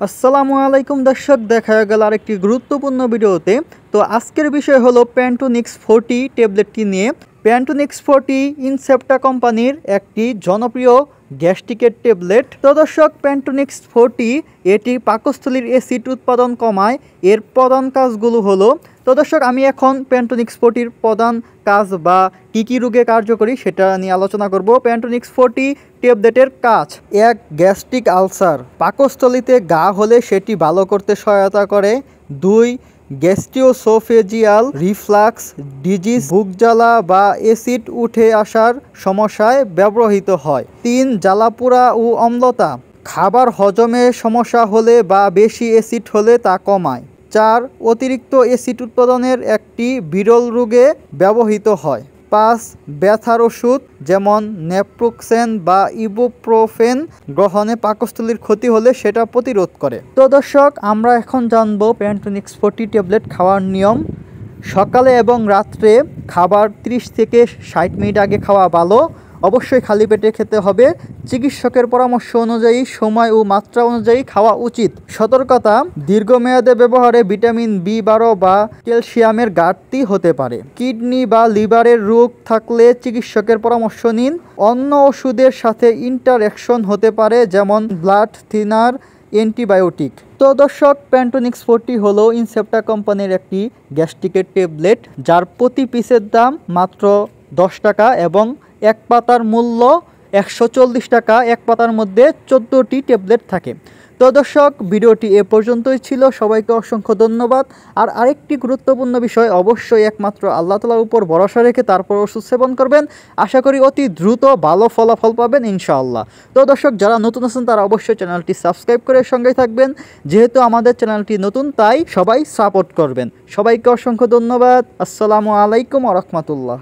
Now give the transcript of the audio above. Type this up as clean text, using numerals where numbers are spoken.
আসসালামু আলাইকুম দর্শক, দেখা গেল আরেকটি গুরুত্বপূর্ণ ভিডিওতে। তো আজকের বিষয় হলো প্যান্টোনিক্স 40 ট্যাবলেটটি নিয়ে। প্যান্টোনিক্স 40 ইনসেপ্টা কোম্পানির একটি জনপ্রিয় গ্যাস্ট্রিকের ট্যাবলেট। তো দর্শক, প্যান্টোনিক্স 40 এটি পাকস্থলীর অ্যাসিড উৎপাদন কমায়। এর প্রধান কাজগুলো হলো, তো দর্শক আমি এখন প্যান্টোনিক্স 40 প্রধান কাজ বা কী রোগে কার্যকরী সেটা নিয়ে আলোচনা করব। প্যান্টোনিক্স 40 ট্যাবলেটের কাজ: 1. গ্যাস্ট্রিক আলসার, পাকস্থলীতে ঘা হলে সেটি ভালো করতে সহায়তা করে। 2. গ্যাস্ট্রিওসোফেজিয়াল রিফ্লাক্স ডিজিজ, বুক জ্বালা বা অ্যাসিড উঠে আসার সমস্যায় ব্যবহৃত হয়। 3. জ্বালাপোড়া ও অম্লতা, খাবার হজমে সমস্যা হলে বা বেশি অ্যাসিড হলে তা কমায়। 4. অতিরিক্ত অ্যাসিড উৎপাদনের একটি বিরল রোগে ব্যবহৃত হয়। 5. ব্যথার ওষুধ যেমন নেপ্রোক্সেন বা ইবুপ্রোফেন গ্রহণে পাকস্থলীর ক্ষতি হলে সেটা প্রতিরোধ করে। তো দর্শক, আমরা এখন জানবো প্যান্টোনিক্স 40 ট্যাবলেট খাওয়ার নিয়ম। সকালে এবং রাত্রে খাবার 30 থেকে 60 মিনিট আগে খাওয়া ভালো। অবশ্যই খালি পেটে খেতে হবে। চিকিৎসকের পরামর্শ অনুযায়ী সময় ও মাত্রা অনুযায়ী খাওয়া উচিত। সতর্কতা: দীর্ঘমেয়াদে ব্যবহারে ভিটামিন B12 বা ক্যালসিয়ামের ঘাটতি হতে পারে। কিডনি বা লিভারের রোগ থাকলে চিকিৎসকের পরামর্শ নিন। অন্য ওষুধের সাথে ইন্টারঅ্যাকশন হতে পারে, যেমন ব্লাড থিনার, অ্যান্টিবায়োটিক। তো দর্শক, প্যান্টোনিক্স 40 হলো ইনসেপ্টা কোম্পানির একটি গ্যাস্ট্রিকের ট্যাবলেট, যার প্রতি পিসের দাম মাত্র 10 টাকা এবং এক পাতার মূল্য 140 টাকা। এক পাতার মধ্যে 14টি ট্যাবলেট থাকে। তো দর্শক, ভিডিওটি এ পর্যন্তই ছিল। সবাইকে অসংখ্য ধন্যবাদ। আর আরেকটি গুরুত্বপূর্ণ বিষয়, অবশ্যই একমাত্র আল্লাহ তাআলার উপর ভরসা রেখে তারপর ওষুধ সেবন করবেন। আশা করি অতি দ্রুত ভালো ফলাফল পাবেন ইনশাআল্লাহ। তো দর্শক, যারা নতুন আছেন তারা অবশ্যই চ্যানেলটি সাবস্ক্রাইব করে সঙ্গেই থাকবেন। যেহেতু আমাদের চ্যানেলটি নতুন, তাই সবাই সাপোর্ট করবেন। সবাইকে অসংখ্য ধন্যবাদ। আসসালামু আলাইকুম ওয়া রাহমাতুল্লাহ।